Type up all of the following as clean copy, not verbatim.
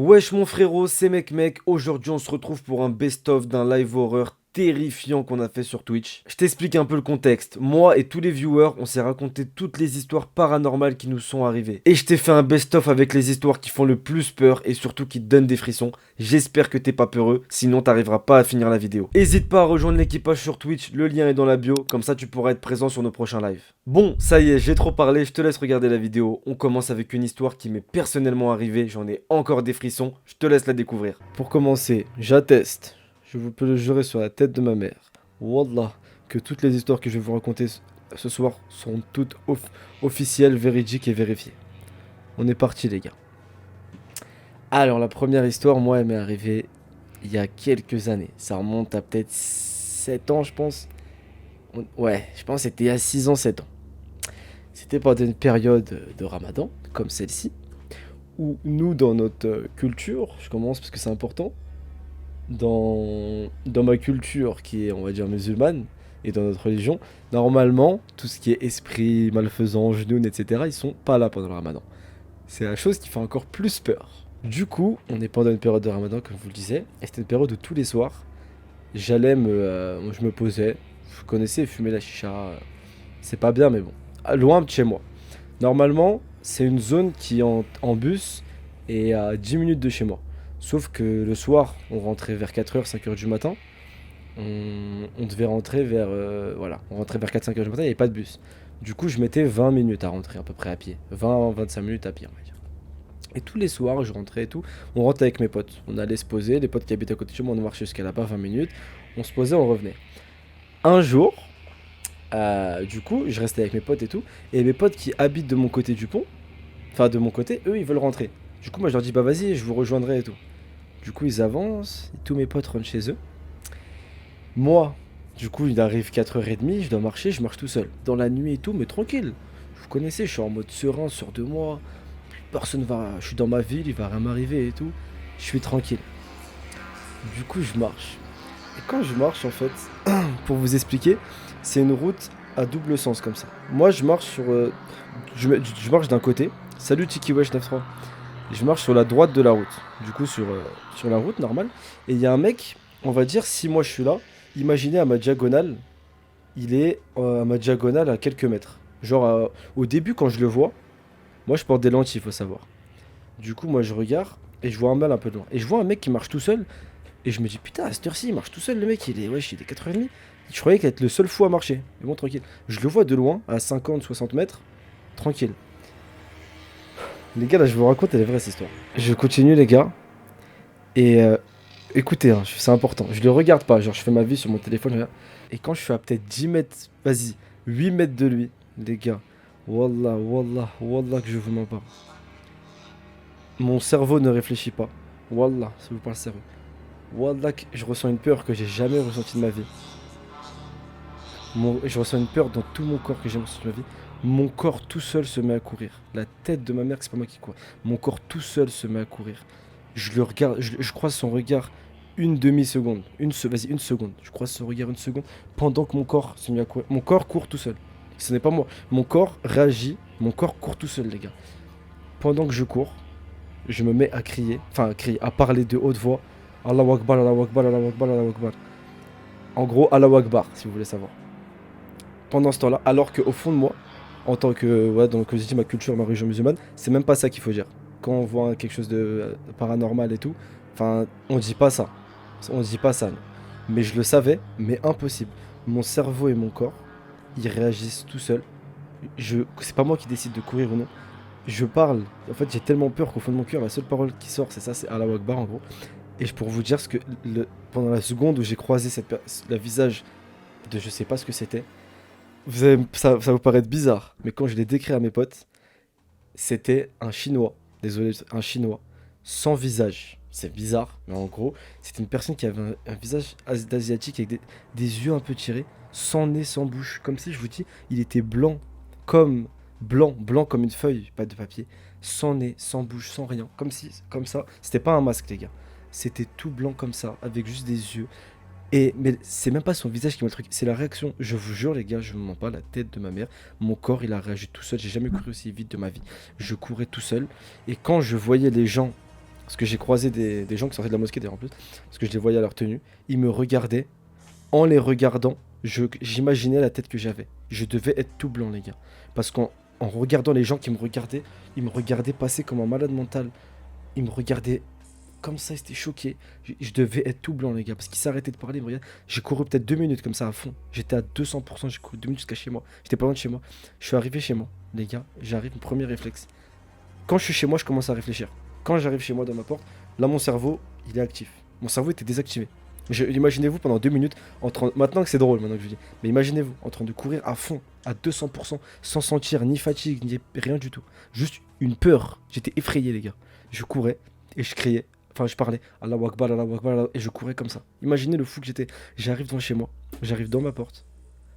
Wesh mon frérot, c'est mec, aujourd'hui on se retrouve pour un best-of d'un live horreur terrifiant qu'on a fait sur Twitch. Je t'explique un peu le contexte. Moi et tous les viewers, on s'est raconté toutes les histoires paranormales qui nous sont arrivées. Et je t'ai fait un best-of avec les histoires qui font le plus peur et surtout qui te donnent des frissons. J'espère que t'es pas peureux, sinon t'arriveras pas à finir la vidéo. Hésite pas à rejoindre l'équipage sur Twitch, le lien est dans la bio, comme ça tu pourras être présent sur nos prochains lives. Bon, ça y est, j'ai trop parlé, je te laisse regarder la vidéo. On commence avec une histoire qui m'est personnellement arrivée, j'en ai encore des frissons, je te laisse la découvrir. Pour commencer, j'atteste, je vous peux le jurer sur la tête de ma mère, Wallah, que toutes les histoires que je vais vous raconter ce soir sont toutes officielles, véridiques et vérifiées. On est parti les gars. Alors la première histoire, moi, elle m'est arrivée il y a quelques années. Ça remonte à peut-être 7 ans, je pense. Ouais, je pense que c'était il y a 6 ans, 7 ans. C'était pendant une période de Ramadan, comme celle-ci, où nous, dans notre culture, je commence parce que c'est important, dans ma culture qui est, on va dire, musulmane, et dans notre religion, normalement, tout ce qui est esprit, malfaisant, genoun, etc., ils sont pas là pendant le Ramadan. C'est la chose qui fait encore plus peur. Du coup, on est pendant une période de Ramadan, comme je vous le disais, et c'était une période où tous les soirs, je me posais, vous connaissez, fumer la chicha, c'est pas bien, mais bon, loin de chez moi. Normalement, c'est une zone qui est en bus et à 10 minutes de chez moi. Sauf que le soir, on rentrait vers 4h, 5h du matin. On devait rentrer vers, voilà, on rentrait vers 4-5 heures du matin, il n'y avait pas de bus. Du coup, je mettais 20 minutes à rentrer à peu près à pied. 20-25 minutes à pied, on va dire. Et tous les soirs, je rentrais et tout. On rentrait avec mes potes. On allait se poser. Les potes qui habitaient à côté de chez moi, on marchait jusqu'à là-bas 20 minutes. On se posait, on revenait. Un jour, du coup, je restais avec mes potes et tout. Et mes potes qui habitent de mon côté du pont, enfin de mon côté, eux, ils veulent rentrer. Du coup, moi, je leur dis, bah vas-y, je vous rejoindrai et tout. Du coup, ils avancent. Et tous mes potes rentrent chez eux. Moi, du coup, il arrive 4h30, je dois marcher, je marche tout seul. Dans la nuit et tout, mais tranquille. Vous connaissez, je suis en mode serein, sûr de moi. Personne va. Je suis dans ma ville, il va rien m'arriver et tout. Je suis tranquille. Du coup, je marche. Et quand je marche, en fait, pour vous expliquer, c'est une route à double sens comme ça. Moi, je marche sur. Je marche d'un côté. Salut Tiki Wesh 93. Je marche sur la droite de la route. Du coup, sur la route normale. Et il y a un mec, on va dire, si moi je suis là, imaginez à ma diagonale, il est à ma diagonale à quelques mètres. Genre, au début, quand je le vois, moi je porte des lentilles, faut savoir. Du coup, moi je regarde et je vois un mal un peu de loin. Et je vois un mec qui marche tout seul. Et je me dis, putain, à cette heure-ci, il marche tout seul, le mec, wesh, il est 4h30. Je croyais qu'il allait être le seul fou à marcher. Mais bon, tranquille. Je le vois de loin, à 50-60 mètres, tranquille. Les gars, là, je vous raconte, elle est vraie cette histoire. Je continue, les gars. Et écoutez, hein, c'est important. Je le regarde pas. Genre, je fais ma vie sur mon téléphone. Je regarde. Et quand je suis à peut-être 10 mètres, vas-y, 8 mètres de lui, les gars, wallah, wallah, wallah que je vous mens pas. Mon cerveau ne réfléchit pas. Wallah, si vous parlez sérieux. Wallah, que je ressens une peur que j'ai jamais ressentie de ma vie. Je ressens une peur dans tout mon corps que j'ai jamais ressentie de ma vie. Mon corps tout seul se met à courir. La tête de ma mère, c'est pas moi qui cours. Mon corps tout seul se met à courir. Je le regarde, je croise son regard une demi-seconde. Vas-y, une seconde. Je croise son regard une seconde pendant que mon corps se met à courir. Mon corps court tout seul. Ce n'est pas moi. Mon corps réagit. Mon corps court tout seul, les gars. Pendant que je cours, je me mets à crier. Enfin, à crier, à parler de haute voix. Allahu Akbar, Allahu Akbar, Allahu Akbar, Allahu Akbar. En gros, Allahu Akbar, si vous voulez savoir. Pendant ce temps-là, alors qu'au fond de moi, en tant que, ouais, donc, comme je dis, ma culture, ma religion musulmane, c'est même pas ça qu'il faut dire. Quand on voit quelque chose de paranormal et tout, enfin, on dit pas ça. On dit pas ça. Non. Mais je le savais, mais impossible. Mon cerveau et mon corps, ils réagissent tout seuls. C'est pas moi qui décide de courir ou non. Je parle. En fait, j'ai tellement peur qu'au fond de mon cœur, la seule parole qui sort, c'est ça, c'est Allahu Akbar en gros. Et pour vous dire ce que pendant la seconde où j'ai croisé le visage de je sais pas ce que c'était, ça va vous paraître bizarre, mais quand je l'ai décrit à mes potes, c'était un Chinois, désolé, un Chinois, sans visage. C'est bizarre, mais en gros, c'était une personne qui avait un visage d'asiatique avec des yeux un peu tirés, sans nez, sans bouche. Comme si, je vous dis, il était comme, blanc comme une feuille, pas de papier, sans nez, sans bouche, sans rien. Comme si, comme ça. C'était pas un masque, les gars. C'était tout blanc comme ça, avec juste des yeux. Mais c'est même pas son visage qui m'a le truc, c'est la réaction. Je vous jure, les gars, je me mens pas, la tête de ma mère, mon corps, il a réagi tout seul. J'ai jamais couru aussi vite de ma vie. Je courais tout seul. Et quand je voyais les gens parce que j'ai croisé des gens qui sortaient de la mosquée d'ailleurs en plus, parce que je les voyais à leur tenue. Ils me regardaient. En les regardant, j'imaginais la tête que j'avais. Je devais être tout blanc, les gars. Parce qu'en regardant les gens qui me regardaient, ils me regardaient passer comme un malade mental. Ils me regardaient comme ça, ils étaient choqués. Je devais être tout blanc, les gars, parce qu'ils s'arrêtaient de parler. Ils me regardaient. J'ai couru peut-être 2 minutes comme ça à fond. J'étais à 200%, j'ai couru 2 minutes jusqu'à chez moi. J'étais pas loin de chez moi. Je suis arrivé chez moi, les gars. J'arrive, mon premier réflexe. Quand je suis chez moi, je commence à réfléchir. Quand j'arrive chez moi dans ma porte, là, mon cerveau, il est actif. Mon cerveau était désactivé. Imaginez-vous pendant 2 minutes, maintenant que c'est drôle, maintenant que je dis, mais imaginez-vous en train de courir à fond, à 200%, sans sentir ni fatigue, ni rien du tout. Juste une peur. J'étais effrayé, les gars. Je courais et je criais. Enfin, je parlais, Allahu Akbar, Allahu Akbar, et je courais comme ça. Imaginez le fou que j'étais. J'arrive devant chez moi, j'arrive dans ma porte.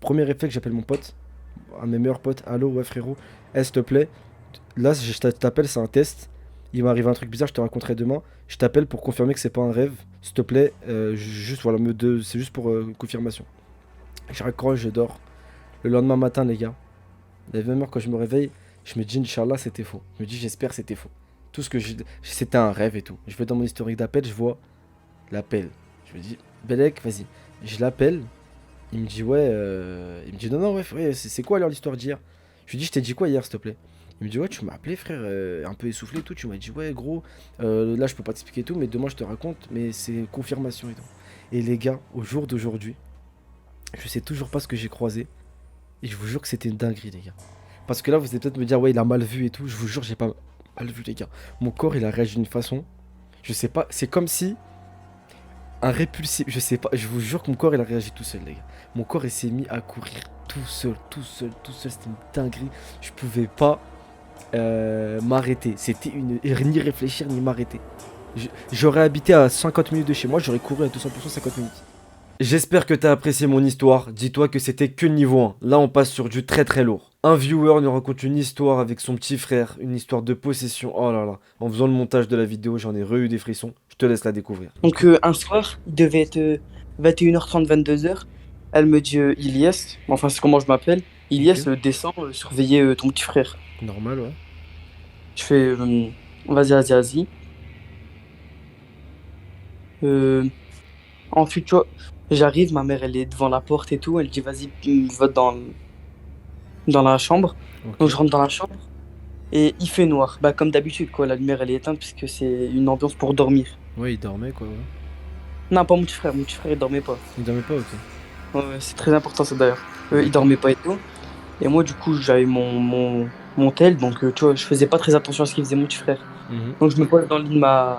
Premier réflexe, j'appelle mon pote, un de mes meilleurs potes. Allô, ouais, frérot, s'il te plaît. Là, je t'appelle, c'est un test. Il m'arrive un truc bizarre, je te raconterai demain. Je t'appelle pour confirmer que c'est pas un rêve. S'il te plaît, juste voilà, c'est juste pour confirmation. Je raccroche, je dors. Le lendemain matin, les gars, la même heure quand je me réveille, je me dis, Inch'Allah, c'était faux. Je me dis, j'espère que c'était faux. Tout ce que c'était un rêve et tout. Je vais dans mon historique d'appel, je vois l'appel. Je me dis, Belek, vas-y. Je l'appelle. Il me dit, ouais. Il me dit, non, non, ouais, c'est quoi alors l'histoire d'hier? Je lui dis, je t'ai dit quoi hier, s'il te plaît? Il me dit, ouais, tu m'as appelé, frère, un peu essoufflé et tout. Tu m'as dit, ouais, gros, là, je peux pas t'expliquer tout, mais demain, je te raconte. Mais c'est confirmation et tout. Et les gars, au jour d'aujourd'hui, je sais toujours pas ce que j'ai croisé. Et je vous jure que c'était une dinguerie, les gars. Parce que là, vous allez peut-être me dire, ouais, il a mal vu et tout. Je vous jure, j'ai pas mal vu, les gars. Mon corps, il a réagi d'une façon. Je sais pas, c'est comme si un répulsif. Je sais pas, je vous jure que mon corps, il a réagi tout seul, les gars. Mon corps, il s'est mis à courir tout seul, tout seul, tout seul. C'était une dinguerie. Je pouvais pas m'arrêter. C'était ni réfléchir, ni m'arrêter. J'aurais habité à 50 minutes de chez moi, j'aurais couru à 200% 50 minutes. J'espère que t'as apprécié mon histoire. Dis-toi que c'était que le niveau 1. Là, on passe sur du très très lourd. Un viewer nous raconte une histoire avec son petit frère, une histoire de possession. Oh là là. En faisant le montage de la vidéo, j'en ai eu des frissons. Je te laisse la découvrir. Donc un soir, il devait être 21h30, 22h. Elle me dit Ilyes, enfin c'est comment je m'appelle. Ilyes, Ok. descends surveiller ton petit frère. Normal, ouais. Je fais vas-y, vas-y, vas-y. Euh, Ensuite, tu vois, j'arrive, ma mère elle est devant la porte et tout. Elle dit vas-y, va dans la chambre. Donc Ok. je rentre dans la chambre et il fait noir. Bah comme d'habitude quoi, la lumière elle est éteinte puisque c'est une ambiance pour dormir. Ouais, il dormait quoi, ouais. Non, pas mon petit frère il dormait pas. Il dormait pas, ok. Ouais, ouais, c'est très important ça d'ailleurs. Il D'accord. dormait pas et tout. Et moi, du coup, j'avais mon tel, donc tu vois, je faisais pas très attention à ce qu'il faisait mon petit frère. Mhm. Donc je me pose dans le lit de ma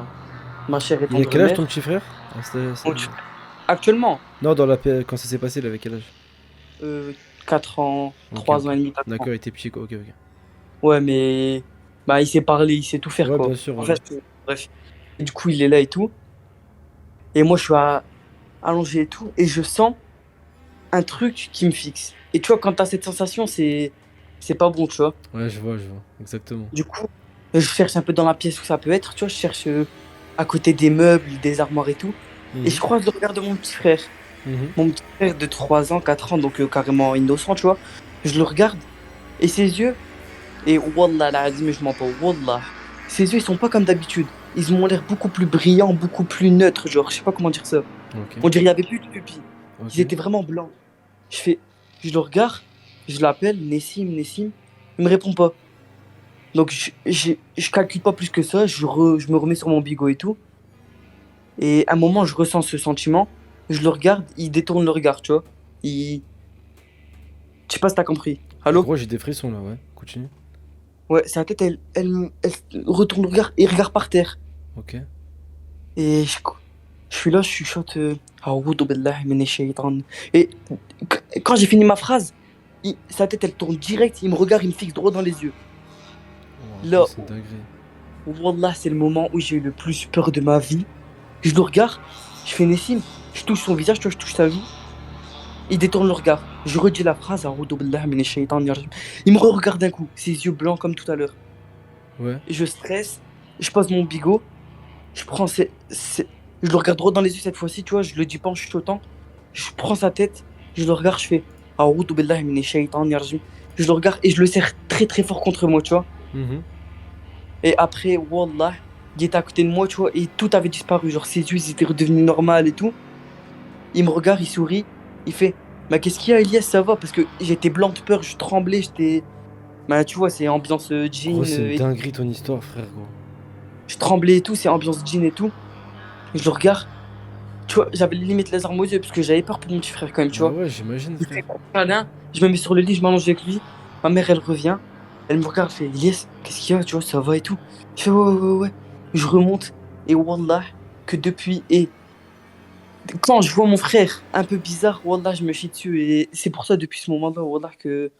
chère et Il a tendre quel âge ton mère. petit frère? Ah, Mon petit frère, actuellement, Non, quand ça s'est passé, il avait quel âge? euh, 4 ans, Ok, 3 ans ok. et demi, 4 ans. D'accord, il était petit quoi, ok, ok. Ouais, mais bah, il sait parler, il sait tout faire, Ouais, quoi. bien sûr, En ouais. fait, bref. Et du coup, il est là et tout. Et moi, je suis allongé et tout. Et je sens un truc qui me fixe. Et tu vois, quand t'as cette sensation, c'est pas bon, tu vois. Ouais, je vois, exactement. Du coup, je cherche un peu dans la pièce où ça peut être, tu vois, je cherche à côté des meubles, des armoires et tout. Et je Mhm. croise le regard de mon petit frère. Mhm. Mon petit frère de 3 ans, 4 ans, donc carrément innocent, tu vois. Je le regarde et ses yeux, et Wallah, la mais je mens pas, Wallah. Ses yeux, ils sont pas comme d'habitude. Ils ont l'air beaucoup plus brillants, beaucoup plus neutres, genre, je sais pas comment dire ça. Ok, On dirait qu'il y avait plus de pupilles. Ils ok. étaient vraiment blancs. Je fais, je le regarde, je l'appelle, Nessim, Nessim. Il me répond pas. Donc je calcule pas plus que ça, je me remets sur mon bigot et tout. Et à un moment, je ressens ce sentiment, je le regarde, il détourne le regard, tu vois. Il... Je sais pas si t'as compris. Allô? Gros, j'ai des frissons là, ouais. Continue. Ouais, sa tête, elle retourne le regard et il regarde par terre. Ok. Et je suis là, je chuchote. A'oudou billahi minash shaitan. Et quand j'ai fini ma phrase, sa tête, elle tourne direct, il me regarde, il me fixe droit dans les yeux. Oh, gros, Là, c'est une dinguerie. Wallah, c'est le moment où j'ai eu le plus peur de ma vie. Je le regarde, je fais Nessim, je touche son visage, tu vois, je touche sa joue. Il détourne le regard. Je redis la phrase, A'oudou billahi minash shaitanir rajim. Il me regarde d'un coup, ses yeux blancs comme tout à l'heure. Ouais. Et je stresse, je pose mon bigot, je prends je le regarde droit dans les yeux cette fois-ci, tu vois, je le dis pas en chuchotant. Je prends sa tête, je le regarde, je fais A'oudou billahi minash shaitanir rajim. Je le regarde et je le serre très très fort contre moi, tu vois. Mhm. Et après, Wallah, il était à côté de moi, tu vois, et tout avait disparu. Genre, ses yeux, ils étaient redevenus normaux et tout. Il me regarde, il sourit, il fait, bah, qu'est-ce qu'il y a, Elias, ça va? Parce que j'étais blanc de peur, je tremblais, j'étais. Bah, tu vois, c'est ambiance Gros, jean, c'est une et dinguerie ton histoire, frère, gros. je tremblais et tout, c'est ambiance jean et tout. Je le regarde, tu vois, j'avais limite les armes aux yeux, parce que j'avais peur pour mon petit frère quand même, tu Bah vois. ouais, j'imagine, Il frère. fait câlin, je me mets sur le lit, je m'allonge avec lui. Ma mère, elle revient, elle me regarde, elle fait, Elias, qu'est-ce qu'il y a, tu vois, ça va et tout. Je fais, ouais, ouais, ouais, ouais. Je remonte, et Wallah, que depuis, et quand je vois mon frère un peu bizarre, Wallah, je me chie dessus. Et c'est pour ça, depuis ce moment-là, Wallah, que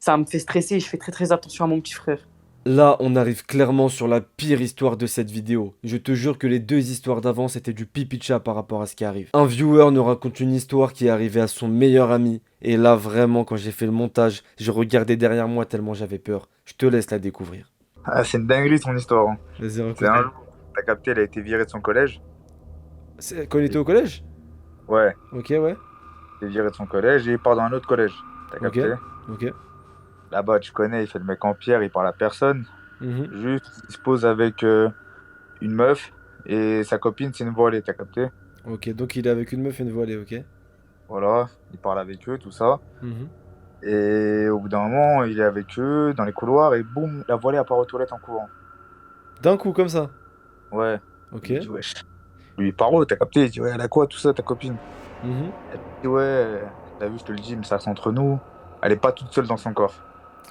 ça me fait stresser. Je fais très très attention à mon petit frère. Là, on arrive clairement sur la pire histoire de cette vidéo. Je te jure que les deux histoires d'avant, c'était du pipi de chat par rapport à ce qui arrive. Un viewer nous raconte une histoire qui est arrivée à son meilleur ami. Et là, vraiment, quand j'ai fait le montage, je regardais derrière moi tellement j'avais peur. Je te laisse la découvrir. Ah, c'est une dinguerie ton histoire. Hein. Vas-y, C'est un raconte-moi. jour, t'as capté, elle a été virée de son collège. C'est quand il était au collège? Ouais, Ok, ouais. elle est virée de son collège et il part dans un autre collège. T'as Ok. capté? Ok. Là-bas, tu connais, il fait le mec en pierre, il parle à personne. Mhm. Juste, il se pose avec une meuf et sa copine, c'est une voilée, t'as capté? Ok, donc il est avec une meuf et une voilée, ok. Voilà, il parle avec eux, tout ça. Mhm. Et au bout d'un moment, il est avec eux dans les couloirs et boum, la voilée apparaît aux toilettes en courant. D'un coup, comme ça. Ouais, Ok. il dit wesh. Lui, il parle, t'as capté? Il dit ouais, elle a quoi tout ça, ta copine? Mhm. Elle dit ouais, t'as vu, je te le dis, mais ça reste entre nous. Elle est pas toute seule dans son corps.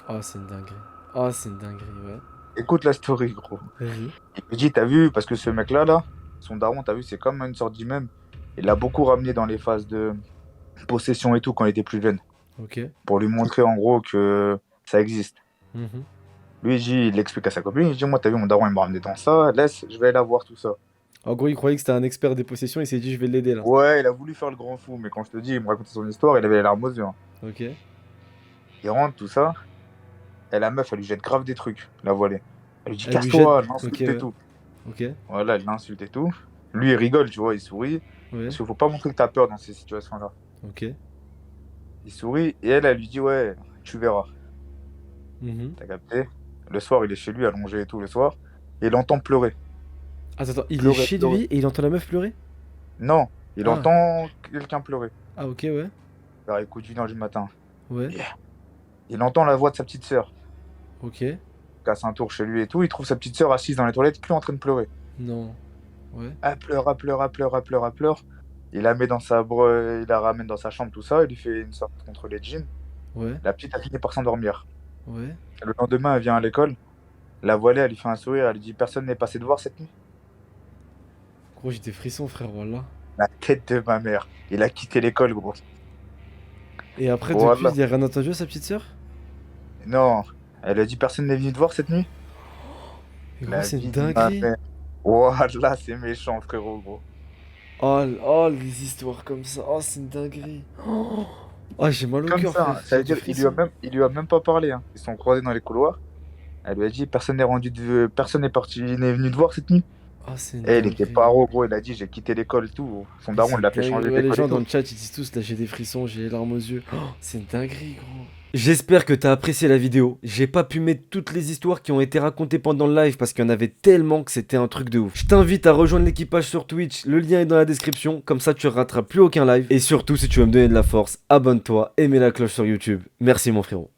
Oh, c'est une dinguerie. Oh, c'est une dinguerie, ouais. Écoute la story, gros. Vas-y. Il me dit, t'as vu, parce que ce mec-là, là, son daron, t'as vu, c'est comme une sorte d'imam. Il l'a beaucoup ramené dans les phases de possession et tout quand il était plus jeune. Ok. Pour lui montrer en gros que ça existe. Mhm. Lui, il explique à sa copine, il dit, moi, t'as vu, mon daron, il m'a ramené dans ça, laisse, je vais aller la voir, tout ça. En gros, il croyait que c'était un expert des possessions, il s'est dit je vais l'aider là. Ouais, il a voulu faire le grand fou, mais quand je te dis, il me racontait son histoire, il avait les larmes aux yeux. Hein. Ok. Il rentre, tout ça, et la meuf, elle lui jette grave des trucs, la voilée. Elle lui dit, Elle lui casse-toi, jette- elle l'insulte Ok, et ouais. tout. Ok. Voilà, elle l'insulte et tout. Lui, il rigole, tu vois, il sourit. Ouais. Parce qu'il faut pas montrer que t'as peur dans ces situations-là. Ok. Il sourit et elle lui dit ouais, tu verras. Mhm. T'as capté? Le soir, il est chez lui allongé et tout le soir. Et il entend pleurer. Attends, il est Pleurer, chez pleurer. lui et il entend la meuf pleurer? Non, il Ah. entend quelqu'un pleurer. Ah, ok, ouais. Vers les coups d'une heure du matin. Ouais. Il entend la voix de sa petite sœur. Ok. Il casse un tour chez lui et tout. Il trouve sa petite sœur assise dans les toilettes, plus en train de pleurer. Non. Ouais. Elle pleure, elle pleure, elle pleure, elle pleure, elle pleure. Il la met dans il la ramène dans sa chambre, tout ça. Il lui fait une sorte contre les jeans. Ouais. La petite a fini par s'endormir. Ouais. Le lendemain, elle vient à l'école. La voilée, elle lui fait un sourire. Elle lui dit personne n'est passé de voir cette nuit. Gros, j'ai des frissons, frère, voilà. La tête de ma mère. Il a quitté l'école, gros. Et après, Voilà. depuis, il a rien entendu à sa petite sœur? Non. Elle a dit personne n'est venu te voir cette nuit. Et La gros, c'est vie une de ma dinguerie. mère. Voilà, c'est méchant, frérot, gros. Oh, les histoires comme ça. Oh, c'est une dinguerie. Oh, j'ai mal au Comme cœur, ça, frère. hein. Ça veut J'ai dire des il lui a frissons. il lui a même pas parlé. Hein. Ils sont croisés dans les couloirs. Elle lui a dit personne n'est parti, n'est venu te voir cette nuit. Oh, c'est une Et il était dinguerie. paro, gros. Il a dit j'ai quitté l'école et tout. Son Mais daron, c'est il l'a fait dingue. changer Ouais, les d'école gens et dans tout. le chat, ils disent tous là, j'ai des frissons, j'ai les larmes aux yeux. Oh, c'est une dinguerie, gros. J'espère que t'as apprécié la vidéo. J'ai pas pu mettre toutes les histoires qui ont été racontées pendant le live parce qu'il y en avait tellement que c'était un truc de ouf. Je t'invite à rejoindre l'équipage sur Twitch, le lien est dans la description, comme ça tu rateras plus aucun live. Et surtout, si tu veux me donner de la force, abonne-toi et mets la cloche sur YouTube. Merci mon frérot.